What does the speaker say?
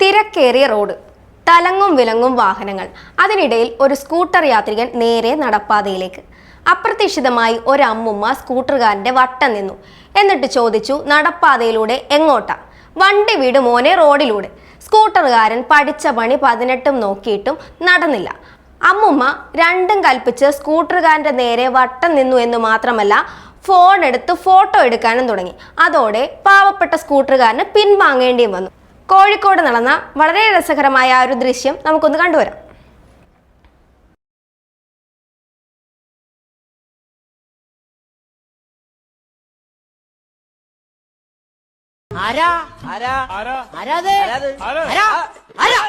തിരക്കേറിയ റോഡ്, തലങ്ങും വിലങ്ങും വാഹനങ്ങൾ. അതിനിടയിൽ ഒരു സ്കൂട്ടർ യാത്രികൻ നേരെ നടപ്പാതയിലേക്ക്. അപ്രതീക്ഷിതമായി ഒരമ്മുമ്മ സ്കൂട്ടറുകാരന്റെ വട്ടം നിന്നു. എന്നിട്ട് ചോദിച്ചു, നടപ്പാതയിലൂടെ എങ്ങോട്ടാ? വണ്ടി വീട് മോനെ, റോഡിലൂടെ. സ്കൂട്ടറുകാരൻ പഠിച്ച പണി 18 നോക്കിയിട്ടും നടന്നില്ല. അമ്മുമ്മ രണ്ടും കൽപ്പിച്ച് സ്കൂട്ടറുകാരന്റെ നേരെ വട്ടം നിന്നു എന്ന് മാത്രമല്ല, ഫോൺ എടുത്ത് ഫോട്ടോ എടുക്കാനും തുടങ്ങി. അതോടെ പാവപ്പെട്ട സ്കൂട്ടറുകാരന് പിൻവാങ്ങേണ്ടിയും വന്നു. കോഴിക്കോട് നടന്ന വളരെ രസകരമായ ഒരു ദൃശ്യം നമുക്കൊന്ന് കണ്ടുവരാം. ആരാ ആരാ ആരാ ആരാ ആരാ ആരാ